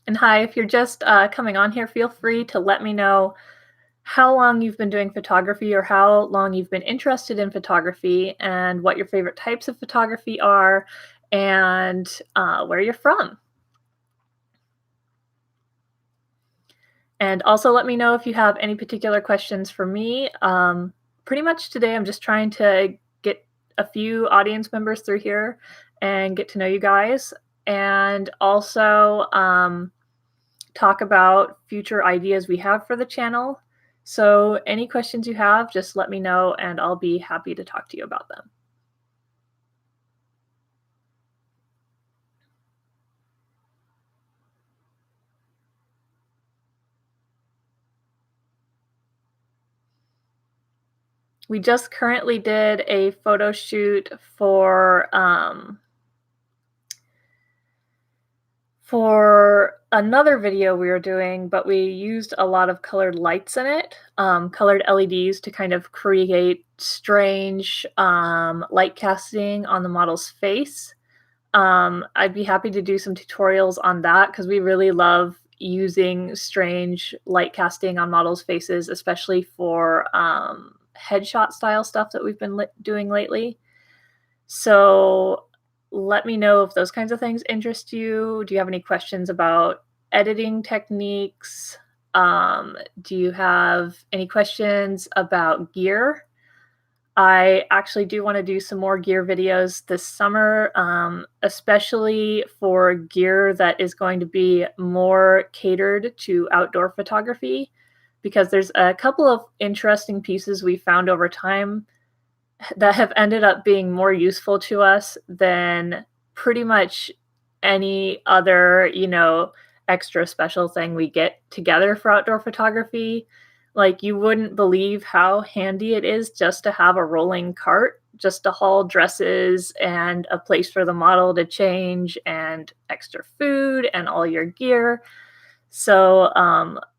And hi, if you're just coming on here, feel free to let me know how long you've been doing photography or how long you've been interested in photography and what your favorite types of photography are and where you're from. And also let me know if you have any particular questions for me. Pretty much today, I'm just trying to get a few audience members through here and get to know you guys. And also, talk about future ideas we have for the channel. So any questions you have, just let me know and I'll be happy to talk to you about them. We just currently did a photo shoot for another video we were doing, but we used a lot of colored lights in it, colored LEDs to kind of create strange light casting on the model's face. I'd be happy to do some tutorials on that because we really love using strange light casting on models' faces, especially for headshot style stuff that we've been doing lately. So let me know if those kinds of things interest you. Do you have any questions about editing techniques? Do you have any questions about gear? I actually do want to do some more gear videos this summer, especially for gear that is going to be more catered to outdoor photography, because there's a couple of interesting pieces we found over time that have ended up being more useful to us than pretty much any other, extra special thing we get together for outdoor photography. Like, you wouldn't believe how handy it is just to have a rolling cart, just to haul dresses and a place for the model to change and extra food and all your gear. So,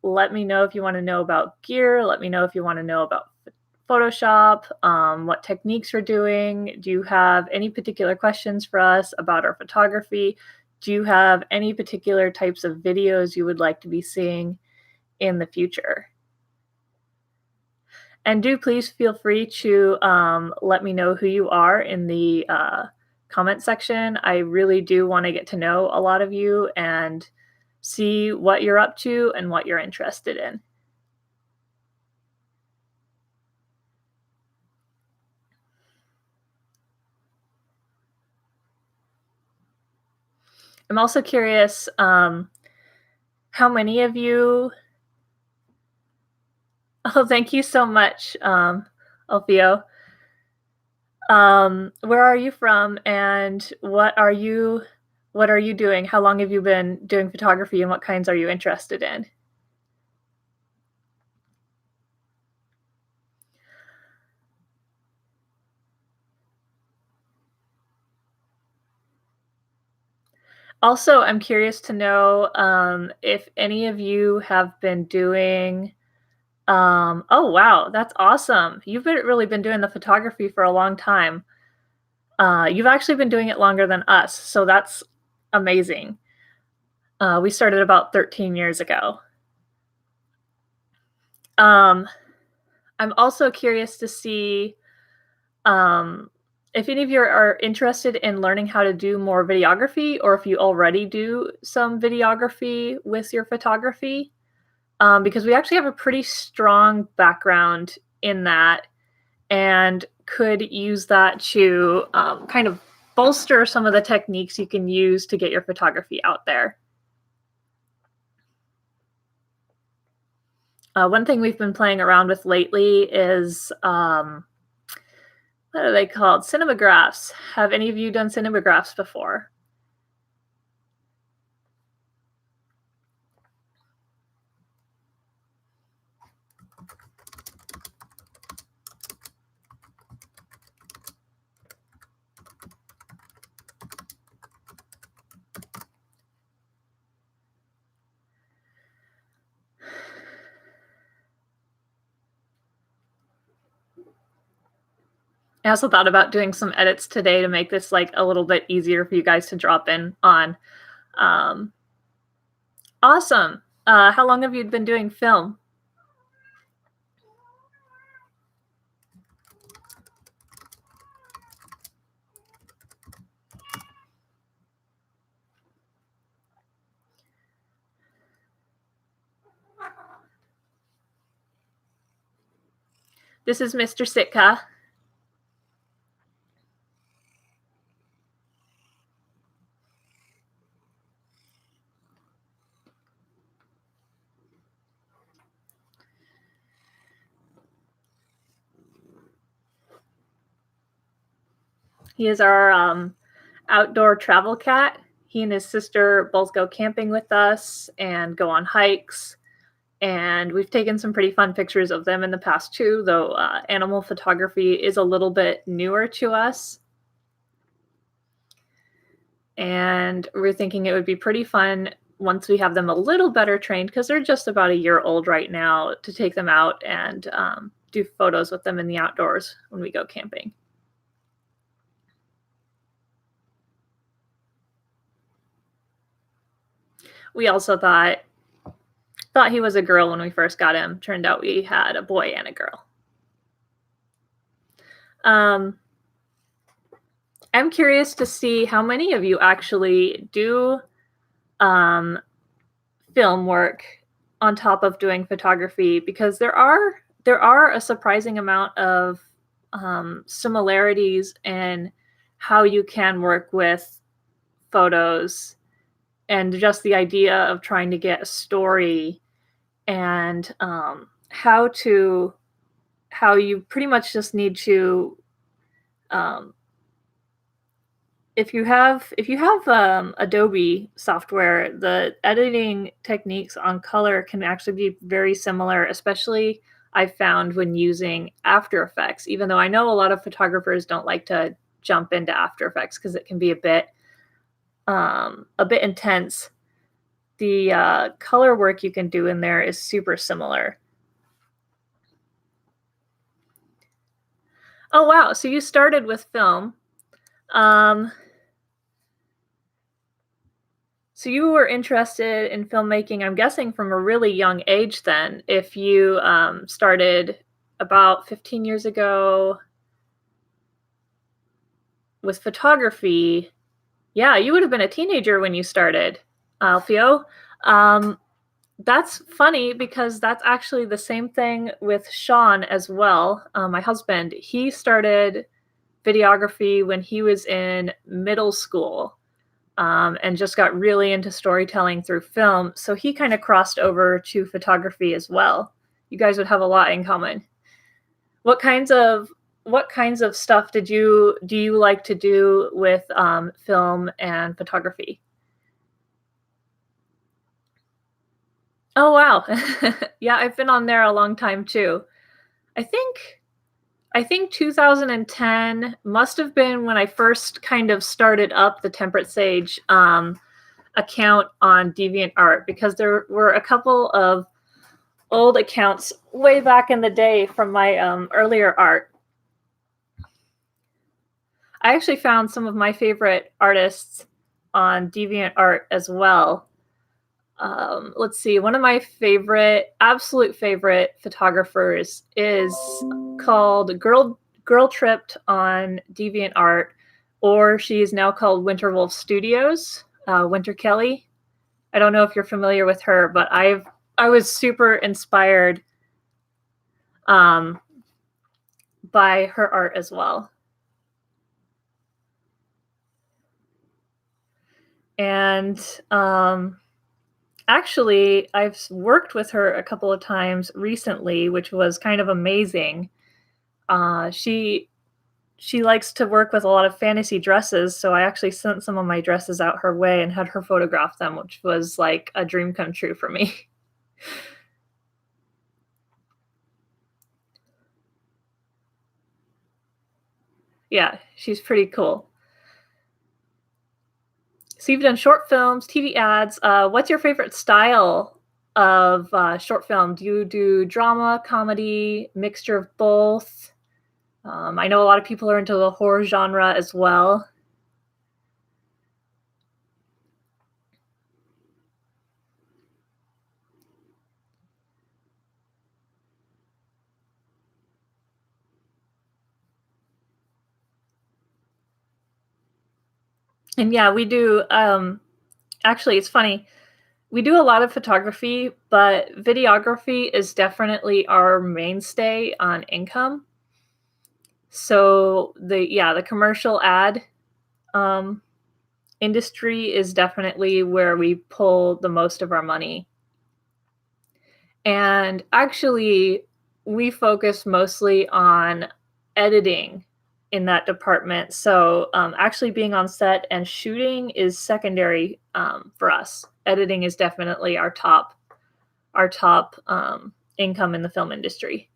let me know if you want to know about gear. Let me know if you want to know about Photoshop, what techniques we're doing. Do you have any particular questions for us about our photography? Do you have any particular types of videos you would like to be seeing in the future? And do please feel free to let me know who you are in the comment section. I really do want to get to know a lot of you and see what you're up to and what you're interested in. I'm also curious how many of you. Oh, thank you so much, Theo. Where are you from, and what are you doing? How long have you been doing photography, and what kinds are you interested in? Also, I'm curious to know if any of you have been doing. Oh wow, that's awesome! Really been doing the photography for a long time. You've actually been doing it longer than us, so that's amazing. We started about 13 years ago. Um, I'm also curious to see um, if any of you are interested in learning how to do more videography, or if you already do some videography with your photography, because we actually have a pretty strong background in that and could use that to kind of bolster some of the techniques you can use to get your photography out there. One thing we've been playing around with lately is what are they called? Cinemagraphs. Have any of you done cinemagraphs before? I also thought about doing some edits today to make this like a little bit easier for you guys to drop in on. Um, Awesome. How long have you been doing film? This is Mr. Sitka. He is our outdoor travel cat. He and his sister both go camping with us and go on hikes. And we've taken some pretty fun pictures of them in the past too, though animal photography is a little bit newer to us. And we're thinking it would be pretty fun once we have them a little better trained, because they're just about a year old right now, to take them out and do photos with them in the outdoors when we go camping. We also thought he was a girl when we first got him. Turned out we had a boy and a girl. I'm curious to see how many of you actually do film work on top of doing photography, because there are a surprising amount of similarities in how you can work with photos, and just the idea of trying to get a story, and how you pretty much just need to if you have Adobe software, the editing techniques on color can actually be very similar, especially I've found when using After Effects, even though I know a lot of photographers don't like to jump into After Effects because it can be a bit intense. The color work you can do in there is super similar. Oh, wow. So you started with film. So you were interested in filmmaking, I'm guessing, from a really young age then, if you started about 15 years ago with photography. Yeah, you would have been a teenager when you started, Theo. That's funny, because that's actually the same thing with Sean as well, my husband. He started videography when he was in middle school. And just got really into storytelling through film. So he kind of crossed over to photography as well. You guys would have a lot in common. What kinds of stuff do you like to do with film and photography? Oh, wow. Yeah, I've been on there a long time too. I think 2010 must have been when I first kind of started up the Temperate Sage account on DeviantArt, because there were a couple of old accounts way back in the day from my earlier art. I actually found some of my favorite artists on DeviantArt as well. Let's see, one of my absolute favorite photographers is called Girl Tripped on DeviantArt, or she's now called Winterwolf Studios, Winter Kelly. I don't know if you're familiar with her, but I was super inspired by her art as well. And actually, I've worked with her a couple of times recently, which was kind of amazing. She likes to work with a lot of fantasy dresses, so I actually sent some of my dresses out her way and had her photograph them, which was like a dream come true for me. Yeah, she's pretty cool. So you've done short films, TV ads. What's your favorite style of short film? Do you do drama, comedy, mixture of both? I know a lot of people are into the horror genre as well. And yeah, we do, actually, it's funny. We do a lot of photography, but videography is definitely our mainstay on income. So the commercial ad, um, industry is definitely where we pull the most of our money. And actually, we focus mostly on editing in that department. So, actually being on set and shooting is secondary, for us. Editing is definitely our top income in the film industry.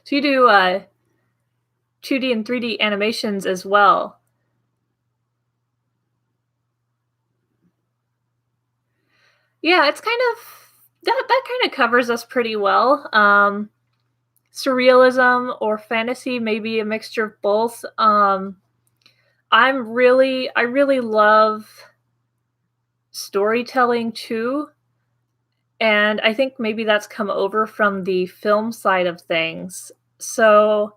So you do 2D and 3D animations as well. Yeah, it's kind of that kind of covers us pretty well. Surrealism or fantasy, maybe a mixture of both. I really love storytelling too, and I think maybe that's come over from the film side of things. So,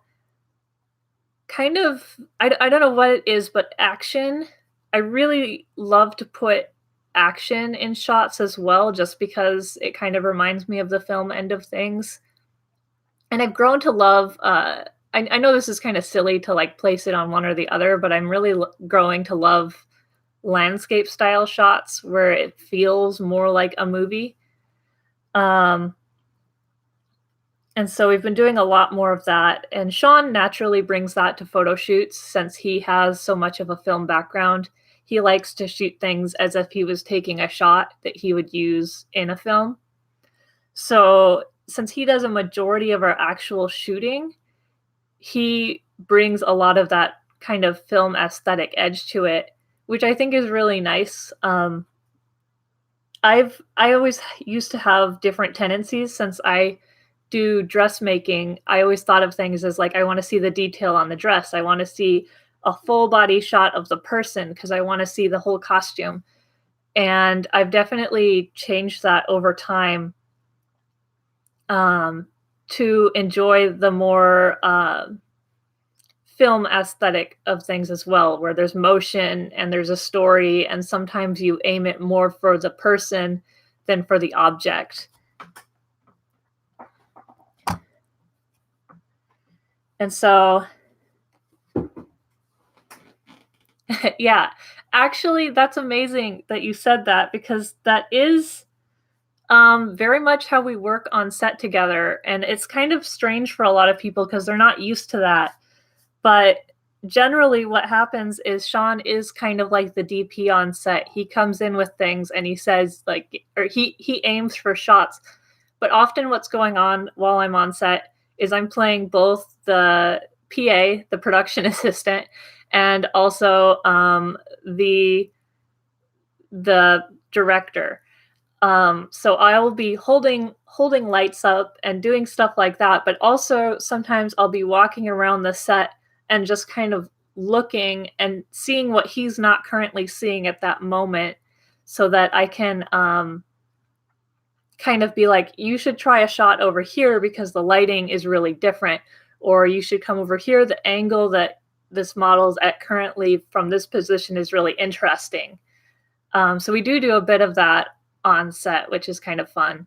kind of I don't know what it is, but action. I really love to put action in shots as well, just because it kind of reminds me of the film end of things. And I've grown to love, I know this is kinda silly to, like, place it on one or the other, but I'm really growing to love landscape style shots where it feels more like a movie. Um, and so we've been doing a lot more of that, and Sean naturally brings that to photo shoots since he has so much of a film background. He likes to shoot things as if he was taking a shot that he would use in a film. So, since he does a majority of our actual shooting, he brings a lot of that kind of film aesthetic edge to it, which I think is really nice. I always used to have different tendencies since I do dressmaking. I always thought of things as like I want to see the detail on the dress. I want to see a full body shot of the person because I want to see the whole costume. And I've definitely changed that over time, um, to enjoy the more film aesthetic of things as well, where there's motion and there's a story, and sometimes you aim it more for the person than for the object. And so, yeah, actually, that's amazing that you said that because that is very much how we work on set together. And it's kind of strange for a lot of people because they're not used to that. But generally what happens is Sean is kind of like the DP on set. He comes in with things and he says like or he aims for shots. But often what's going on while I'm on set is I'm playing both the PA, the production assistant, and also the director. So I'll be holding lights up and doing stuff like that, but also sometimes I'll be walking around the set and just kind of looking and seeing what he's not currently seeing at that moment so that I can kind of be like, you should try a shot over here because the lighting is really different, or you should come over here. The angle that this model's at currently from this position is really interesting. So we do a bit of that on set, which is kind of fun.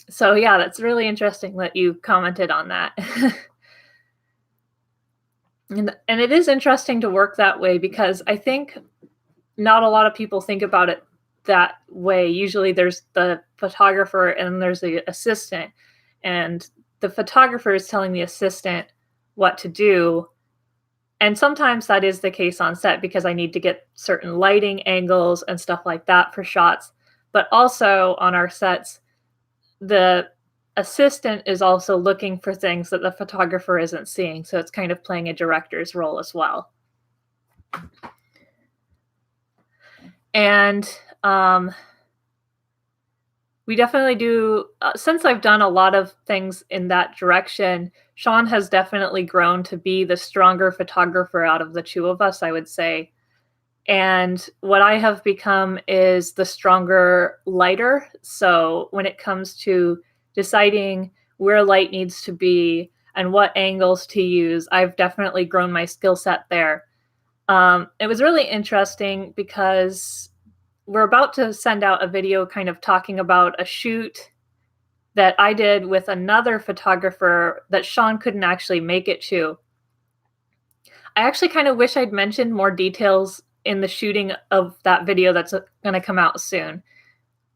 So yeah, that's really interesting that you commented on that. And it is interesting to work that way because I think not a lot of people think about it that way. Usually there's the photographer and there's the assistant, and the photographer is telling the assistant what to do. And sometimes that is the case on set because I need to get certain lighting angles and stuff like that for shots. But also on our sets, the assistant is also looking for things that the photographer isn't seeing. So it's kind of playing a director's role as well. And we definitely do, since I've done a lot of things in that direction, Sean has definitely grown to be the stronger photographer out of the two of us, I would say. And what I have become is the stronger lighter. So when it comes to deciding where light needs to be, and what angles to use. I've definitely grown my skill set there. It was really interesting because we're about to send out a video kind of talking about a shoot that I did with another photographer that Sean couldn't actually make it to. I actually kind of wish I'd mentioned more details in the shooting of that video that's going to come out soon.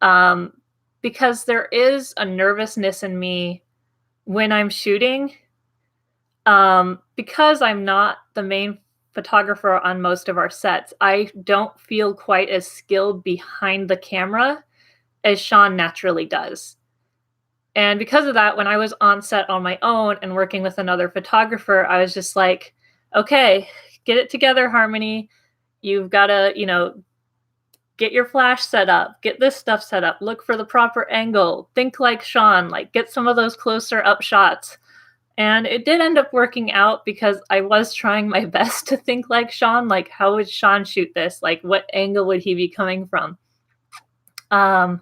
Um, because there is a nervousness in me when I'm shooting. Because I'm not the main photographer on most of our sets, I don't feel quite as skilled behind the camera as Sean naturally does. And because of that, when I was on set on my own and working with another photographer, I was just like, okay, get it together, Harmony. You've got to, get your flash set up, get this stuff set up, look for the proper angle, think like Sean, like get some of those closer up shots. And it did end up working out because I was trying my best to think like Sean, like how would Sean shoot this? Like what angle would he be coming from? But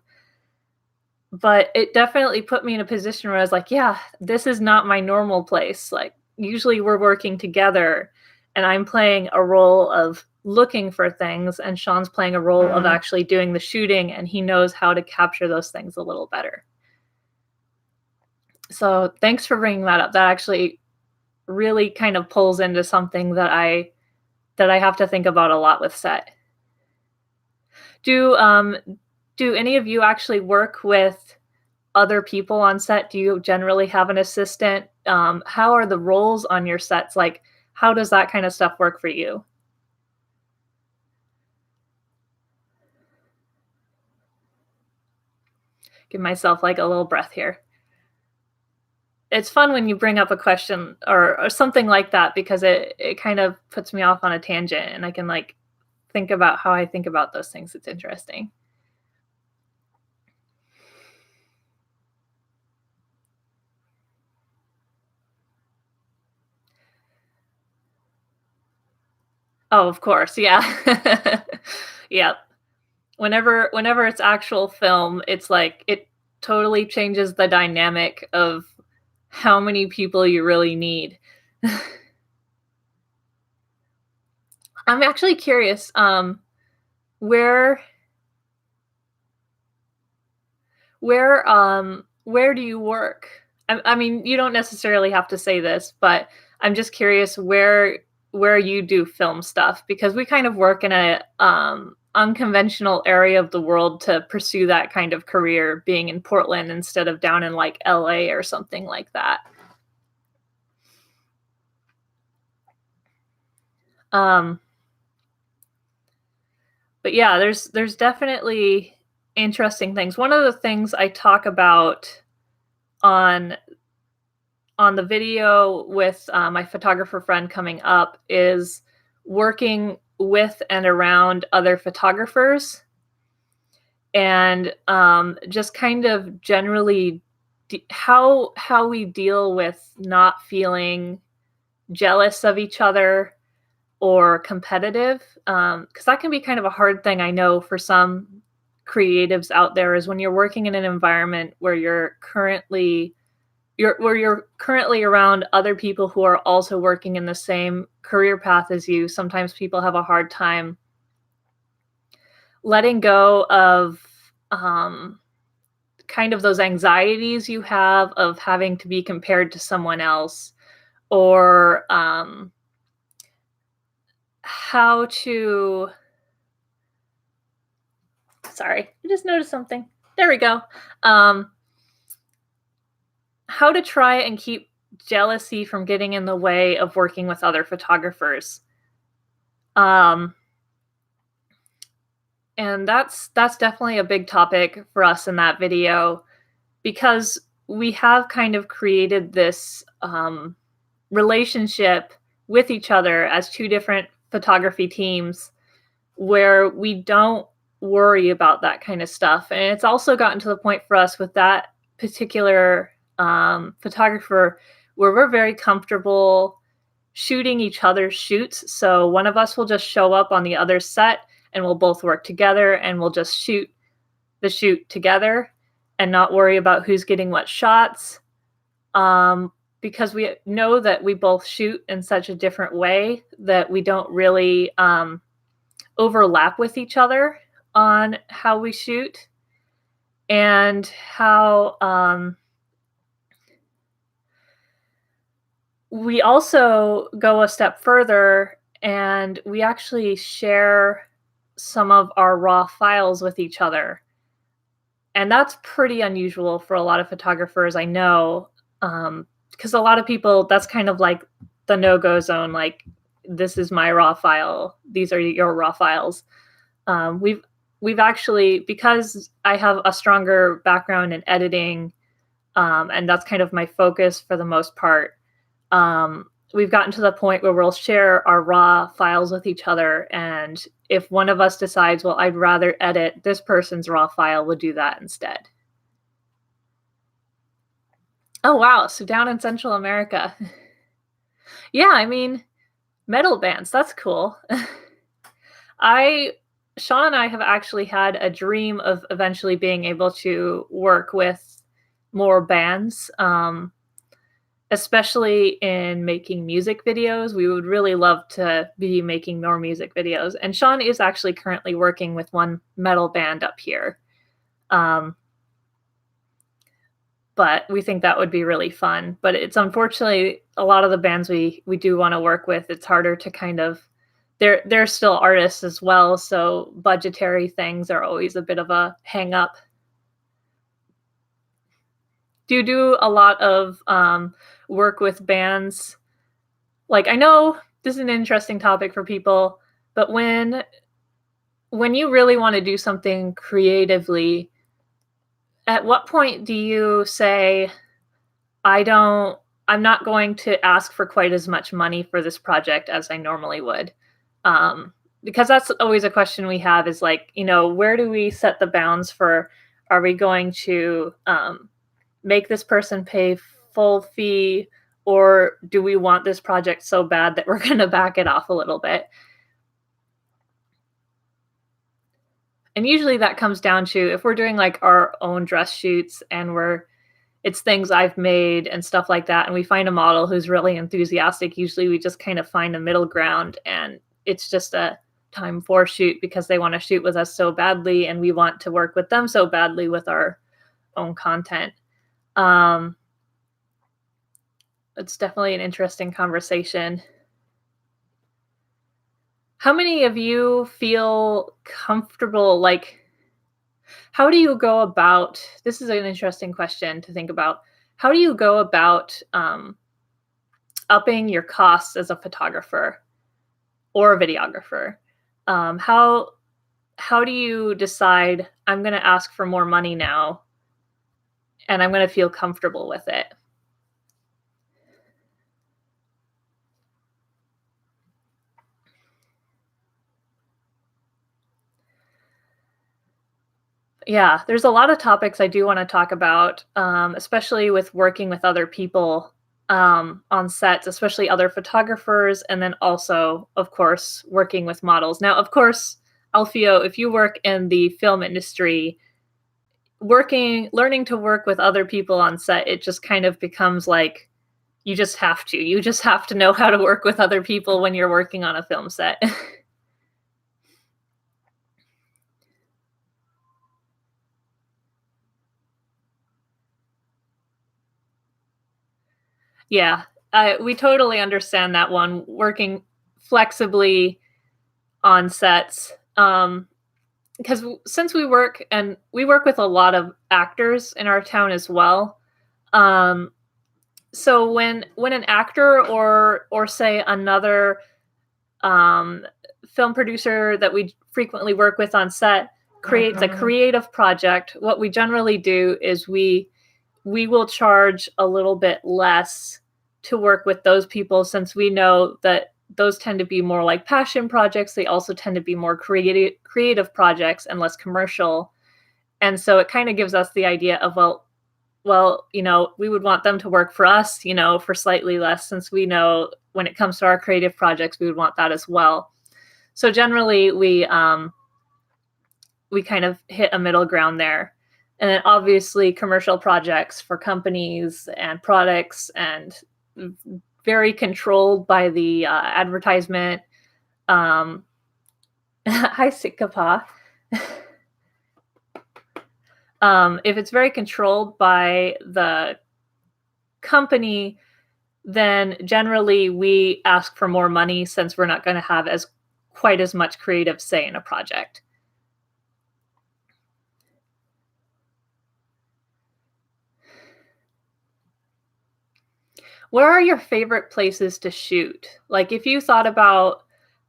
it definitely put me in a position where I was like, yeah, this is not my normal place. Like usually we're working together and I'm playing a role of looking for things and Sean's playing a role of actually doing the shooting, and he knows how to capture those things a little better. So thanks for bringing that up. That actually really kind of pulls into something that I have to think about a lot with set. Do any of you actually work with other people on set? Do you generally have an assistant? How are the roles on your sets? Like, how does that kind of stuff work for you? Give myself like a little breath here. It's fun when you bring up a question or something like that, because it kind of puts me off on a tangent and I can like think about how I think about those things. It's interesting. Oh, of course. Yeah. Yep. Whenever it's actual film, it's like it totally changes the dynamic of how many people you really need. I'm actually curious, where where do you work? I mean, you don't necessarily have to say this, but I'm just curious where you do film stuff, because we kind of work in a unconventional area of the world to pursue that kind of career, being in Portland instead of down in like LA or something like that. But yeah, there's definitely interesting things. One of the things I talk about on the video with my photographer friend coming up is working with and around other photographers, and just kind of generally how we deal with not feeling jealous of each other or competitive, because that can be kind of a hard thing, I know, for some creatives out there, is when you're working in an environment where you're currently around other people who are also working in the same career path as you. Sometimes people have a hard time letting go of kind of those anxieties you have of having to be compared to someone else, or how to sorry, I just noticed something. There we go. How to try and keep jealousy from getting in the way of working with other photographers. And that's definitely a big topic for us in that video, because we have kind of created this relationship with each other as two different photography teams where we don't worry about that kind of stuff. And it's also gotten to the point for us with that particular photographer where we're very comfortable shooting each other's shoots. So one of us will just show up on the other set and we'll both work together and we'll just shoot the shoot together and not worry about who's getting what shots. because we know that we both shoot in such a different way that we don't really overlap with each other on how we shoot and how we also go a step further and we actually share some of our raw files with each other. And that's pretty unusual for a lot of photographers, I know, because a lot of people, that's kind of like the no-go zone, like, this is my raw file, these are your raw files. We've actually, because I have a stronger background in editing, and that's kind of my focus for the most part, we've gotten to the point where we'll share our raw files with each other. And if one of us decides, well, I'd rather edit this person's raw file, we'll do that instead. Oh, wow. So down in Central America. Yeah, I mean, metal bands, that's cool. Sean and I have actually had a dream of eventually being able to work with more bands, especially in making music videos. We would really love to be making more music videos. And Sean is actually currently working with one metal band up here. But we think that would be really fun. But it's unfortunately a lot of the bands we do want to work with, it's harder to kind of, they're still artists as well, so budgetary things are always a bit of a hang up. Do you do a lot of work with bands? Like, I know this is an interesting topic for people, but when you really want to do something creatively, at what point do you say, I'm not going to ask for quite as much money for this project as I normally would? Because that's always a question we have, is like, where do we set the bounds for, are we going to make this person pay full fee, or do we want this project so bad that we're going to back it off a little bit? And usually that comes down to, if we're doing like our own dress shoots and it's things I've made and stuff like that, and we find a model who's really enthusiastic, usually we just kind of find a middle ground, and it's just a time for shoot because they want to shoot with us so badly and we want to work with them so badly with our own content. It's definitely an interesting conversation. How many of you feel comfortable, like, how do you go about, this is an interesting question to think about. How do you go about upping your costs as a photographer or a videographer? How do you decide, I'm going to ask for more money now and I'm going to feel comfortable with it? Yeah, there's a lot of topics I do want to talk about, especially with working with other people on sets, especially other photographers, and then also, of course, working with models. Now, of course, Alfio, if you work in the film industry, learning to work with other people on set, it just kind of becomes like, you just have to know how to work with other people when you're working on a film set. Yeah, we totally understand that one, working flexibly on sets. Because since we work with a lot of actors in our town as well. So when an actor or say another film producer that we frequently work with on set creates a creative project, what we generally do is we will charge a little bit less to work with those people, since we know that those tend to be more like passion projects. They also tend to be more creative projects and less commercial. And so it kind of gives us the idea of, well, we would want them to work for us, for slightly less, since we know when it comes to our creative projects, we would want that as well. So generally we kind of hit a middle ground there. And then obviously commercial projects for companies and products and very controlled by the advertisement. Hi, Sikapa. If it's very controlled by the company, then generally we ask for more money since we're not going to have quite as much creative say in a project. Where are your favorite places to shoot? Like if you thought about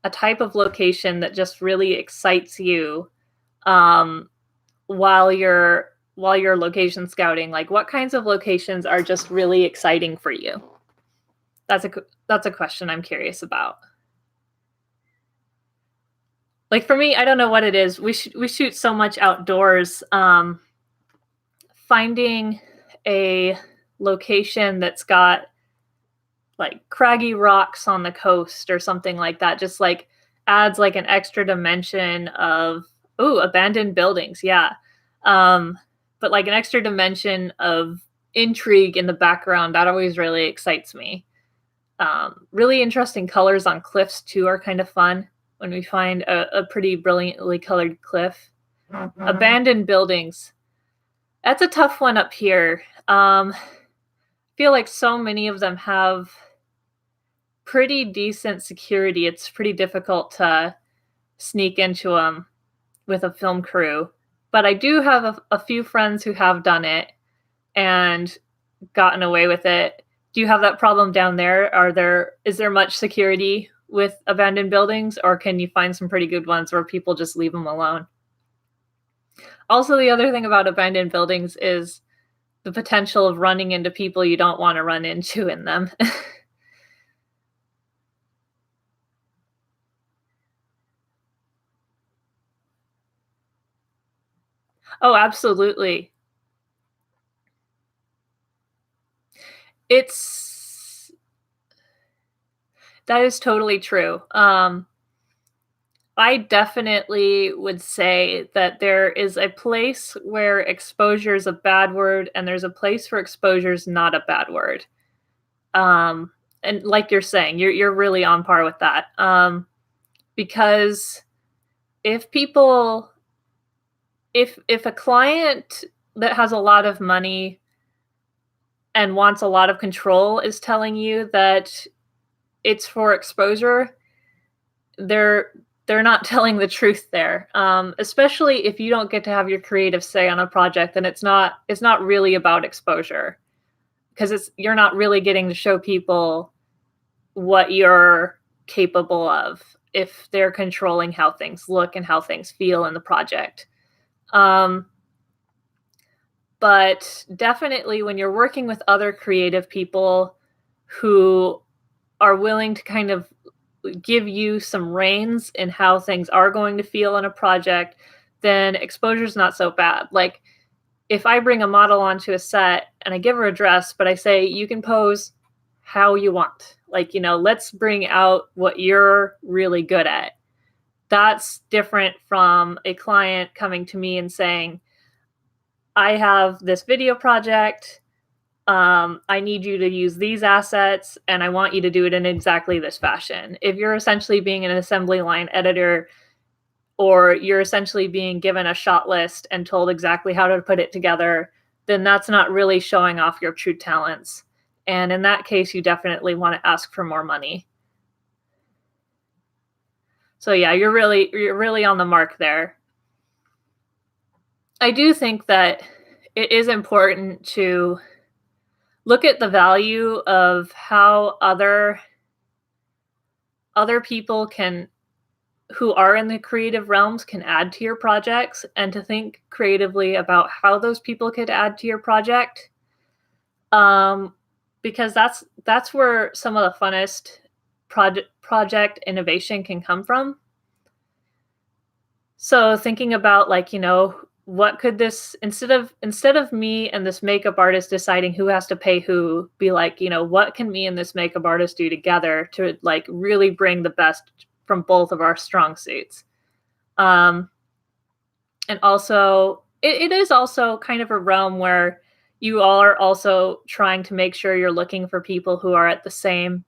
a type of location that just really excites you, while you're location scouting, like what kinds of locations are just really exciting for you? That's a question I'm curious about. Like for me, I don't know what it is. We shoot so much outdoors. Finding a location that's got like craggy rocks on the coast or something like that just like adds like an extra dimension of abandoned buildings, yeah. But like an extra dimension of intrigue in the background that always really excites me. Really interesting colors on cliffs too are kind of fun when we find a pretty brilliantly colored cliff. Abandoned buildings, that's a tough one up here. I feel like so many of them have pretty decent security. It's pretty difficult to sneak into them with a film crew. But I do have a few friends who have done it and gotten away with it. Do you have that problem down there? Is there much security with abandoned buildings, or can you find some pretty good ones where people just leave them alone? Also, the other thing about abandoned buildings is the potential of running into people you don't want to run into in them. Oh, absolutely. That is totally true. I definitely would say that there is a place where exposure is a bad word, and there's a place where exposure is not a bad word. And like you're saying, you're really on par with that. Because if a client that has a lot of money and wants a lot of control is telling you that it's for exposure, they're not telling the truth there. Especially if you don't get to have your creative say on a project, then it's not really about exposure, because you're not really getting to show people what you're capable of if they're controlling how things look and how things feel in the project. But definitely when you're working with other creative people who are willing to kind of give you some reins in how things are going to feel in a project, then exposure is not so bad. Like if I bring a model onto a set and I give her a dress, but I say, you can pose how you want. Like, let's bring out what you're really good at. That's different from a client coming to me and saying, I have this video project. I need you to use these assets and I want you to do it in exactly this fashion. If you're essentially being an assembly line editor, or you're essentially being given a shot list and told exactly how to put it together, then that's not really showing off your true talents. And in that case, you definitely want to ask for more money. So yeah, you're really on the mark there. I do think that it is important to look at the value of how other people who are in the creative realms can add to your projects, and to think creatively about how those people could add to your project. Because that's where some of the funnest project innovation can come from. So thinking about like, what could this, instead of me and this makeup artist deciding who has to pay who, be like, what can me and this makeup artist do together to like really bring the best from both of our strong suits. And also it is also kind of a realm where you are also trying to make sure you're looking for people who are at the same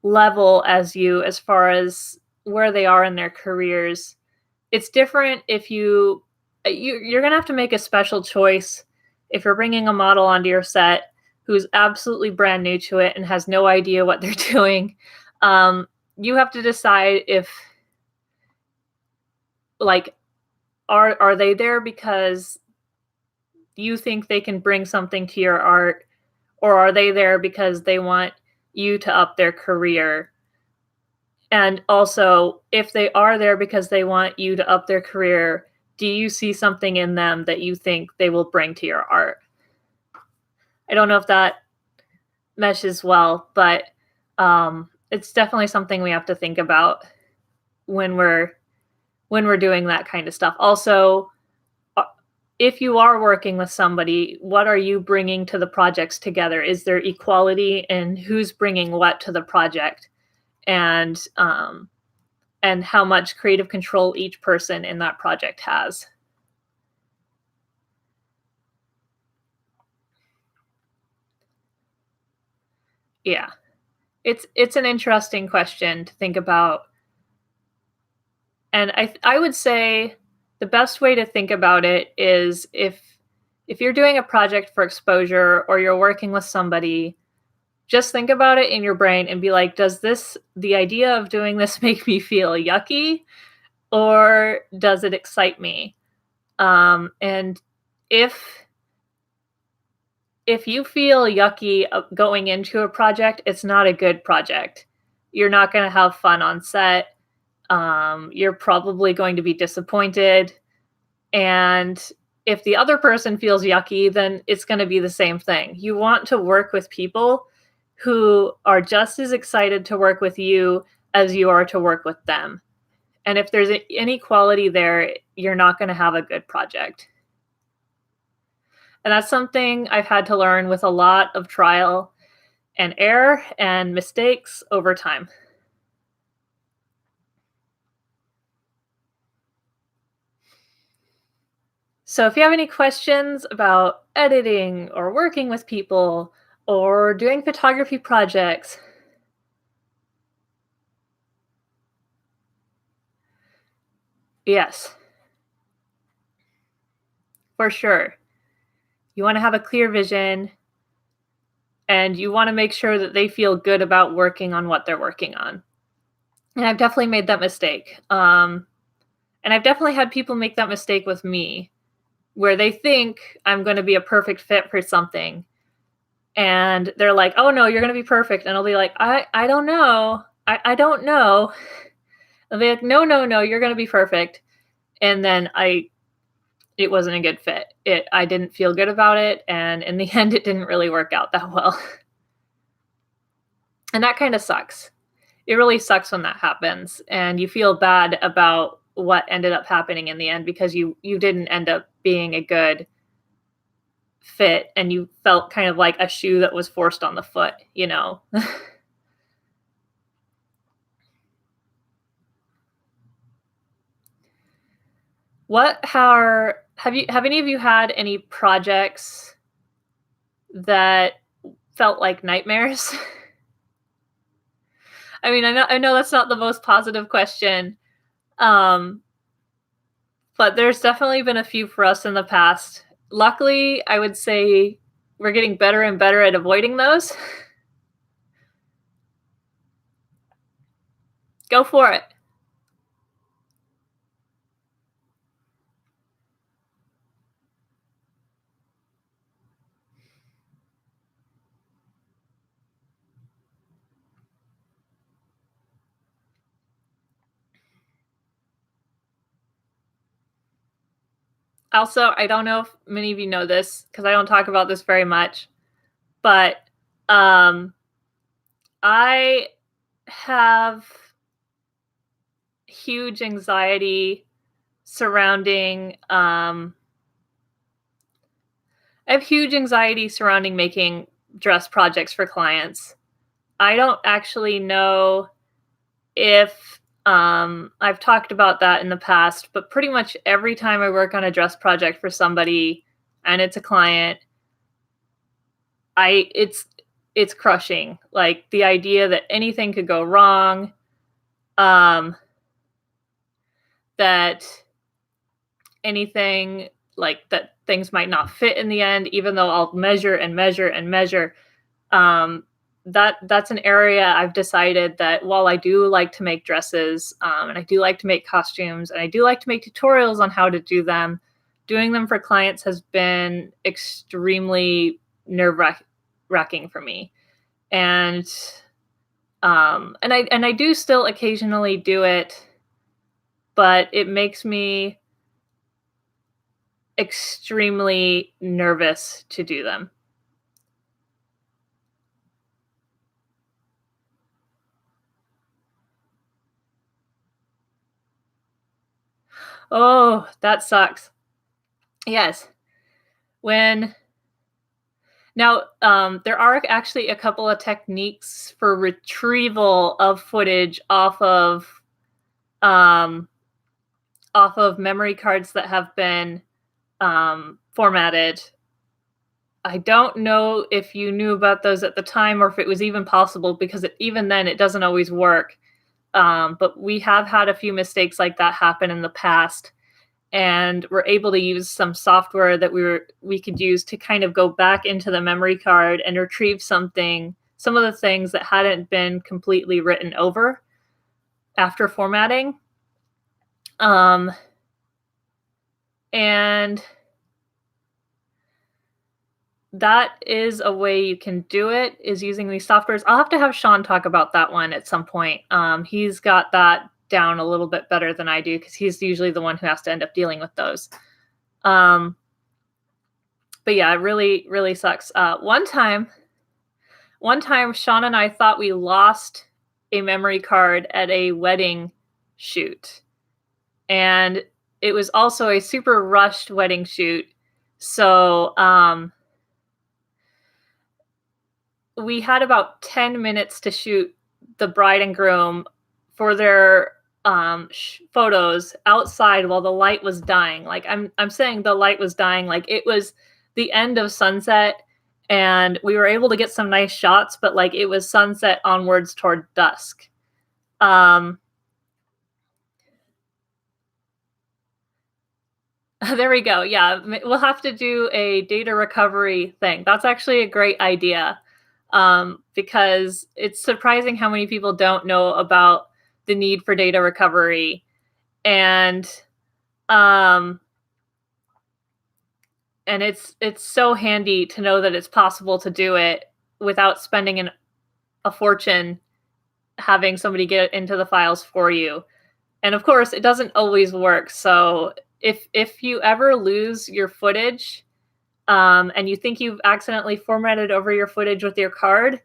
level as you as far as where they are in their careers. It's different if you're going to have to make a special choice if you're bringing a model onto your set who's absolutely brand new to it and has no idea what they're doing. You have to decide if, like, are they there because you think they can bring something to your art, or are they there because they want you to up their career? And also, if they are there because they want you to up their career, do you see something in them that you think they will bring to your art? I don't know if that meshes well, but it's definitely something we have to think about when we're doing that kind of stuff. Also, if you are working with somebody, what are you bringing to the projects together? Is there equality in who's bringing what to the project, and how much creative control each person in that project has? Yeah, it's an interesting question to think about, and I would say the best way to think about it is if you're doing a project for exposure or you're working with somebody, just think about it in your brain and be like, does the idea of doing this make me feel yucky, or does it excite me? And if you feel yucky going into a project, it's not a good project. You're not going to have fun on set. You're probably going to be disappointed. And if the other person feels yucky, then it's going to be the same thing. You want to work with people who are just as excited to work with you as you are to work with them. And if there's inequality there, you're not going to have a good project. And that's something I've had to learn with a lot of trial and error and mistakes over time. So if you have any questions about editing or working with people or doing photography projects, yes, for sure. You want to have a clear vision, and you want to make sure that they feel good about working on what they're working on. And I've definitely made that mistake. And I've definitely had people make that mistake with me, where they think I'm going to be a perfect fit for something. And they're like, oh no, you're going to be perfect. And I'll be like, I don't know. I don't know. And they're like, no, you're going to be perfect. And then it wasn't a good fit. I didn't feel good about it. And in the end, it didn't really work out that well. And that kind of sucks. It really sucks when that happens. And you feel bad about what ended up happening in the end because you didn't end up being a good fit, and you felt kind of like a shoe that was forced on the foot, you know? Have any of you had any projects that felt like nightmares? I mean, I know that's not the most positive question, but there's definitely been a few for us in the past. Luckily, I would say we're getting better and better at avoiding those. Go for it. Also, I don't know if many of you know this because I don't talk about this very much, but I have huge anxiety surrounding making dress projects for clients. I don't actually know if I've talked about that in the past, but pretty much every time I work on a dress project for somebody and it's a client, it's crushing. Like the idea that anything could go wrong, um, that anything like that things might not fit in the end, even though I'll measure and measure and measure. Um, that's an area I've decided that while I do like to make dresses, and I do like to make costumes, and I do like to make tutorials on how to do them, doing them for clients has been extremely nerve-wracking for me. And I do still occasionally do it, but it makes me extremely nervous to do them. Oh, that sucks. Yes. When Now, there are actually a couple of techniques for retrieval of footage um, off of memory cards that have been formatted. I don't know if you knew about those at the time or if it was even possible, because even then it doesn't always work. But we have had a few mistakes like that happen in the past, and we're able to use some software that we could use to kind of go back into the memory card and retrieve some of the things that hadn't been completely written over after formatting. And that is a way you can do it, is using these softwares. I'll have to have Sean talk about that one at some point. He's got that down a little bit better than I do, because he's usually the one who has to end up dealing with those. But yeah, it really, really sucks. One time, Sean and I thought we lost a memory card at a wedding shoot. And it was also a super rushed wedding shoot. So we had about 10 minutes to shoot the bride and groom for their photos outside while the light was dying. Like I'm saying the light was dying, like it was the end of sunset, and we were able to get some nice shots, but like it was sunset onwards toward dusk. There we go. Yeah, we'll have to do a data recovery thing. That's actually a great idea, because it's surprising how many people don't know about the need for data recovery. And it's so handy to know that it's possible to do it without spending a fortune having somebody get into the files for you. And of course, it doesn't always work. So if you ever lose your footage, and you think you've accidentally formatted over your footage with your card,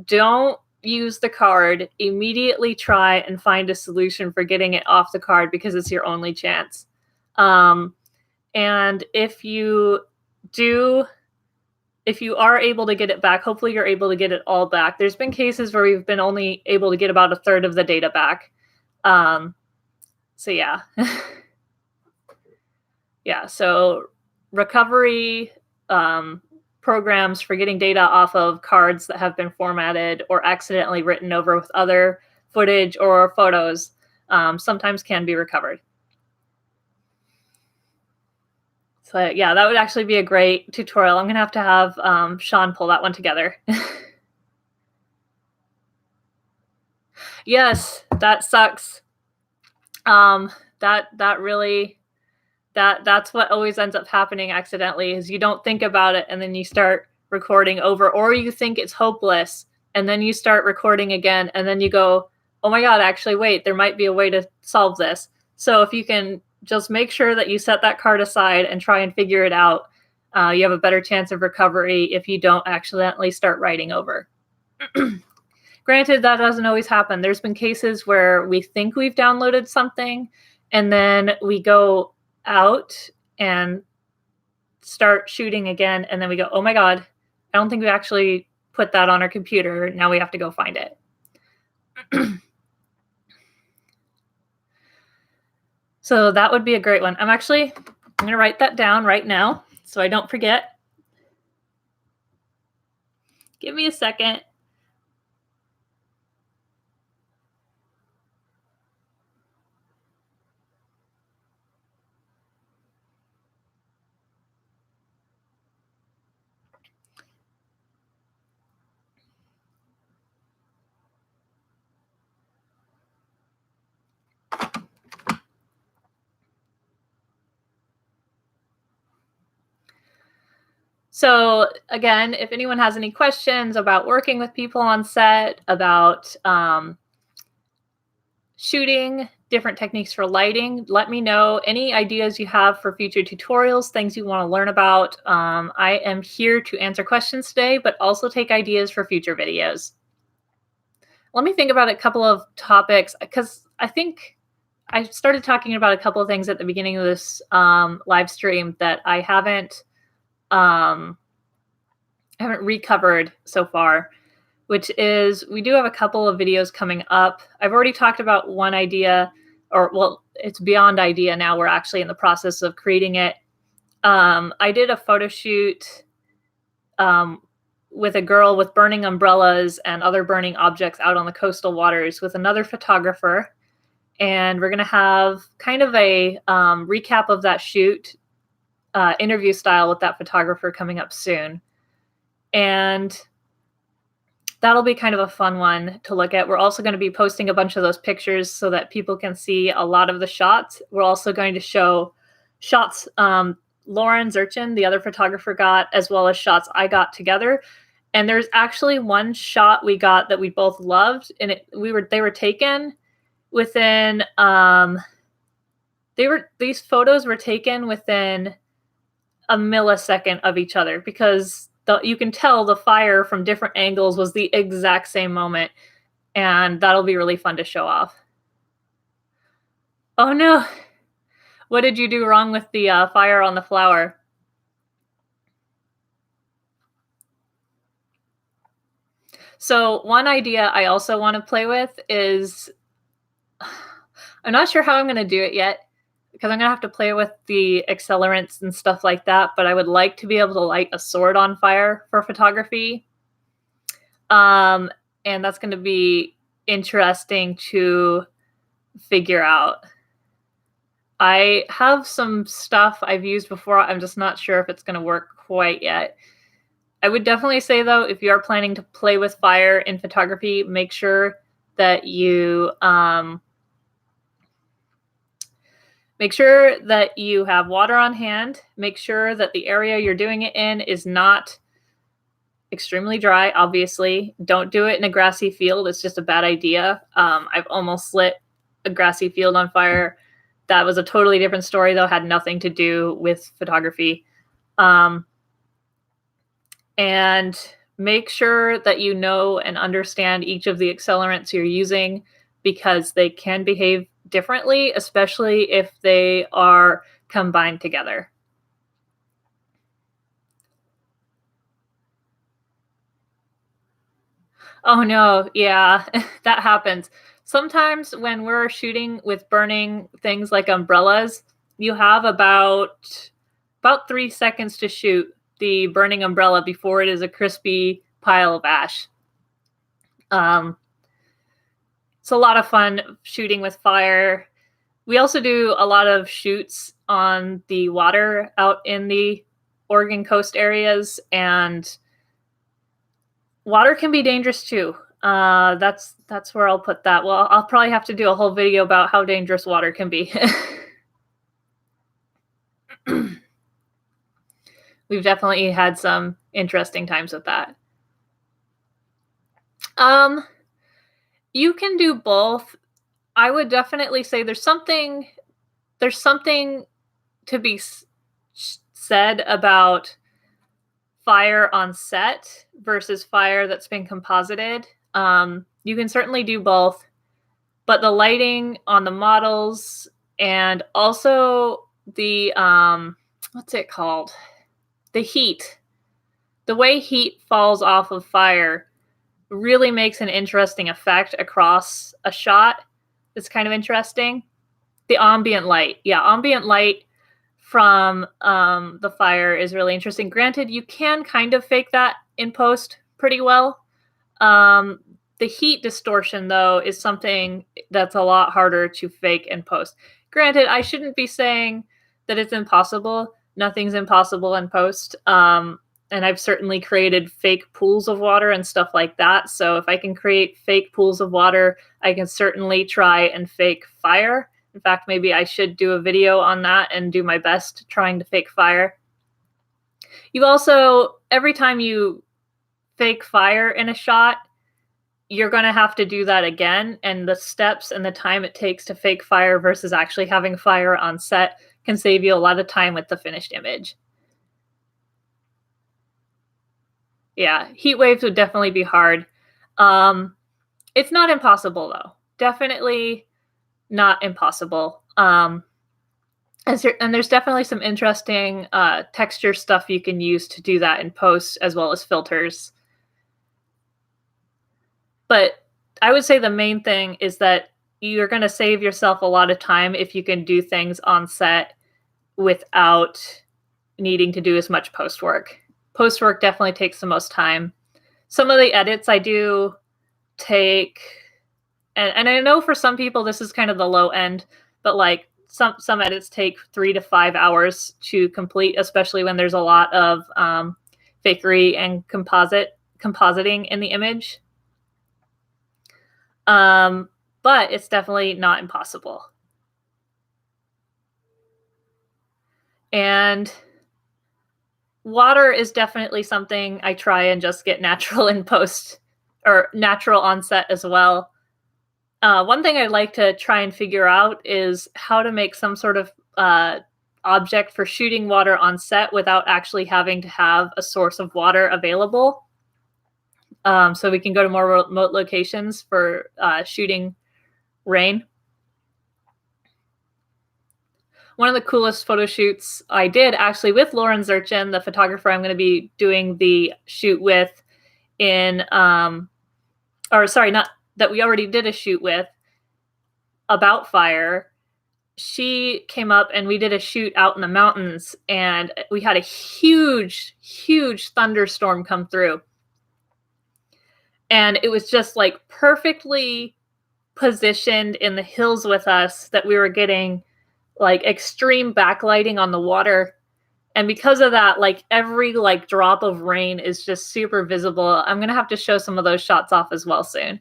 don't use the card. Immediately try and find a solution for getting it off the card, because it's your only chance. And if you are able to get it back, hopefully you're able to get it all back. There's been cases where we've been only able to get about a third of the data back. So yeah. Yeah, so recovery programs for getting data off of cards that have been formatted or accidentally written over with other footage or photos sometimes can be recovered. So yeah, that would actually be a great tutorial. I'm going to have Sean pull that one together. Yes, that sucks. That really, that's what always ends up happening accidentally, is you don't think about it and then you start recording over, or you think it's hopeless and then you start recording again and then you go, oh my God, actually, wait, there might be a way to solve this. So if you can just make sure that you set that card aside and try and figure it out, you have a better chance of recovery if you don't accidentally start writing over. Granted, that doesn't always happen. There's been cases where we think we've downloaded something and then we go out and start shooting again, and then we go, oh my God, I don't think we actually put that on our computer. Now we have to go find it. So that would be a great one. I'm going to write that down right now so I don't forget. Give me a second. So again, if anyone has any questions about working with people on set, about shooting, different techniques for lighting, let me know. Any ideas you have for future tutorials, things you want to learn about. I am here to answer questions today, but also take ideas for future videos. Let me think about a couple of topics, because I think I started talking about a couple of things at the beginning of this live stream that I haven't recovered so far, which is we do have a couple of videos coming up. I've already talked about one idea, or well, it's beyond idea now. We're actually in the process of creating it. I did a photo shoot with a girl with burning umbrellas and other burning objects out on the coastal waters with another photographer. And we're going to have kind of a recap of that shoot, interview style with that photographer coming up soon. And that'll be kind of a fun one to look at. We're also going to be posting a bunch of those pictures so that people can see a lot of the shots. We're also going to show shots Lauren Zurchin, the other photographer, got, as well as shots I got together. And there's actually one shot we got that we both loved, and they were taken within these photos were taken within a millisecond of each other, because you can tell the fire from different angles was the exact same moment, and that'll be really fun to show off. Oh no, what did you do wrong with the fire on the flower? So one idea I also want to play with is, I'm not sure how I'm going to do it yet, because I'm going to have to play with the accelerants and stuff like that, but I would like to be able to light a sword on fire for photography. And that's going to be interesting to figure out. I have some stuff I've used before. I'm just not sure if it's going to work quite yet. I would definitely say, though, if you are planning to play with fire in photography, make sure that you have water on hand. Make sure that the area you're doing it in is not extremely dry, obviously. Don't do it in a grassy field. It's just a bad idea. I've almost lit a grassy field on fire. That was a totally different story, though. Had nothing to do with photography. And make sure that you know and understand each of the accelerants you're using, because they can behave differently, especially if they are combined together. Oh no, yeah, that happens. Sometimes when we're shooting with burning things like umbrellas, you have about 3 seconds to shoot the burning umbrella before it is a crispy pile of ash. It's a lot of fun shooting with fire. We also do a lot of shoots on the water out in the Oregon coast areas, and water can be dangerous too. That's where I'll put that. Well, I'll probably have to do a whole video about how dangerous water can be. We've definitely had some interesting times with that. You can do both. I would definitely say there's something to be said about fire on set versus fire that's been composited. You can certainly do both, but the lighting on the models, and also the what's it called? The heat. The way heat falls off of fire really makes an interesting effect across a shot. It's kind of interesting. The ambient light. Yeah, ambient light from the fire is really interesting. Granted, you can kind of fake that in post, pretty well. The heat distortion, though, is something that's a lot harder to fake and post. Granted, I shouldn't be saying that it's impossible. Nothing's impossible in post. And I've certainly created fake pools of water and stuff like that. So if I can create fake pools of water, I can certainly try and fake fire. In fact, maybe I should do a video on that and do my best trying to fake fire. You also, every time you fake fire in a shot, you're going to have to do that again. And the steps and the time it takes to fake fire versus actually having fire on set can save you a lot of time with the finished image. Yeah, heat waves would definitely be hard. It's not impossible, though. Definitely not impossible. And there's definitely some interesting texture stuff you can use to do that in post, as well as filters. But I would say the main thing is that you're going to save yourself a lot of time if you can do things on set without needing to do as much post work. Post work definitely takes the most time. Some of the edits I do take, and I know for some people this is kind of the low end, but like some edits take 3 to 5 hours to complete, especially when there's a lot of fakery and compositing in the image. But it's definitely not impossible. And water is definitely something I try and just get natural in post, or natural on set as well. One thing I'd like to try and figure out is how to make some sort of object for shooting water on set without actually having to have a source of water available. So we can go to more remote locations for shooting rain. One of the coolest photo shoots I did actually with Lauren Zurchin, the photographer I'm going to be doing the shoot with in, or sorry, not that we already did a shoot with about fire. She came up and we did a shoot out in the mountains, and we had a huge, huge thunderstorm come through. And it was just like perfectly positioned in the hills with us that we were getting like extreme backlighting on the water. And because of that, like every like drop of rain is just super visible. I'm going to have to show some of those shots off as well soon.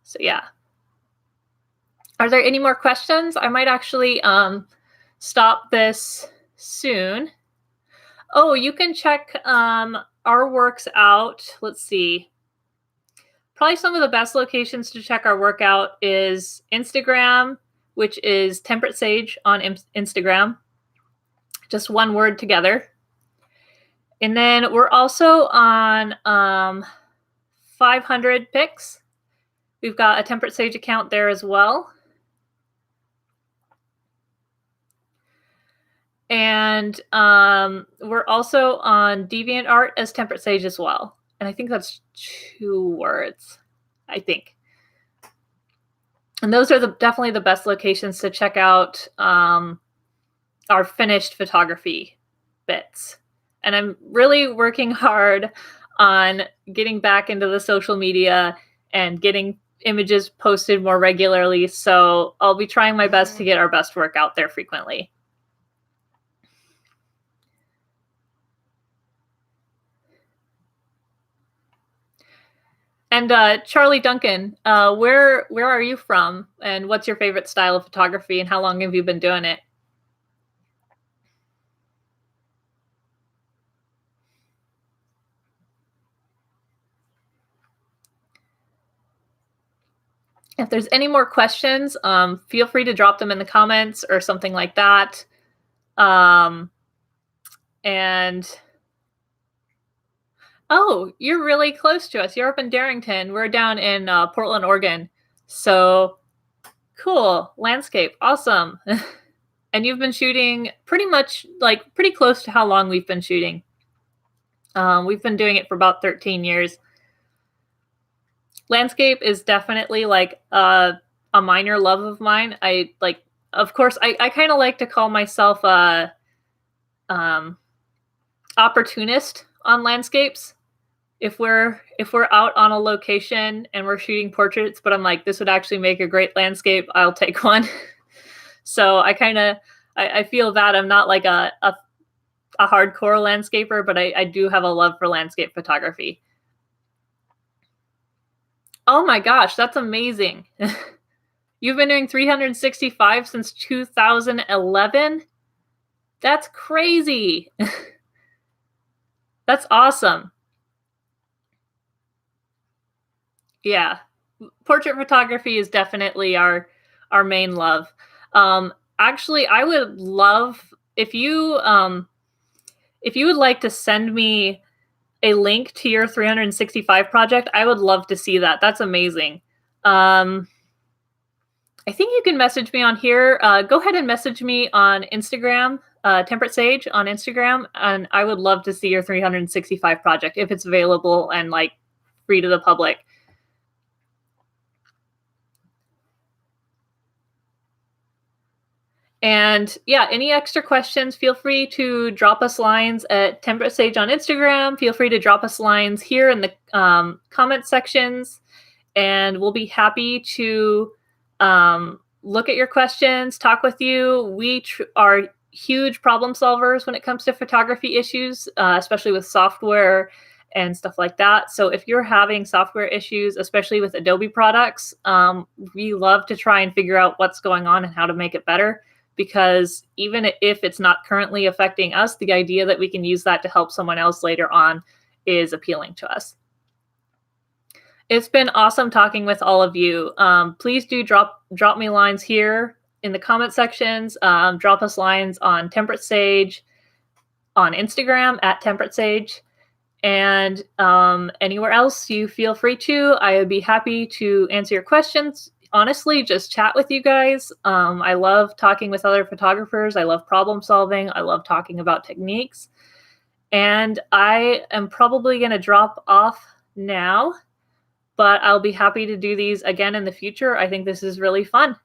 So yeah. Are there any more questions? I might actually stop this soon. Oh, you can check our works out. Let's see. Probably some of the best locations to check our workout is Instagram, which is Temperate Sage on Instagram. Just one word together. And then we're also on 500 Pics. We've got a Temperate Sage account there as well. And we're also on DeviantArt as Temperate Sage as well. And I think that's 2 words, I think. And those are definitely the best locations to check out our finished photography bits. And I'm really working hard on getting back into the social media and getting images posted more regularly. So I'll be trying my best to get our best work out there frequently. And Charlie Duncan, where are you from? And what's your favorite style of photography? And how long have you been doing it? If there's any more questions, feel free to drop them in the comments or something like that. And oh, you're really close to us. You're up in Darrington. We're down in Portland, Oregon. So cool. Landscape. Awesome. And you've been shooting pretty much like pretty close to how long we've been shooting. We've been doing it for about 13 years. Landscape is definitely like a minor love of mine. I like of course, I kind of like to call myself a um, opportunist on landscapes. If we're out on a location and we're shooting portraits, but I'm like, this would actually make a great landscape, I'll take one. So I feel that I'm not like a hardcore landscaper, but I do have a love for landscape photography. Oh my gosh, that's amazing. You've been doing 365 since 2011? That's crazy. That's awesome. Yeah. Portrait photography is definitely our main love. Actually, I would love if you would like to send me a link to your 365 project, I would love to see that. That's amazing. I think you can message me on here. Go ahead and message me on Instagram, Temperate Sage on Instagram, and I would love to see your 365 project if it's available and like free to the public. And yeah, any extra questions, feel free to drop us lines at Temperate Sage on Instagram. Feel free to drop us lines here in the comment sections, and we'll be happy to look at your questions, talk with you. We are huge problem solvers when it comes to photography issues, especially with software and stuff like that. So if you're having software issues, especially with Adobe products, we love to try and figure out what's going on and how to make it better. Because even if it's not currently affecting us, the idea that we can use that to help someone else later on is appealing to us. It's been awesome talking with all of you. Please do drop me lines here in the comment sections. Drop us lines on Temperate Sage, on Instagram at Temperate Sage, and anywhere else you feel free to. I would be happy to answer your questions. Honestly, just chat with you guys. I love talking with other photographers. I love problem solving. I love talking about techniques. And I am probably going to drop off now, but I'll be happy to do these again in the future. I think this is really fun.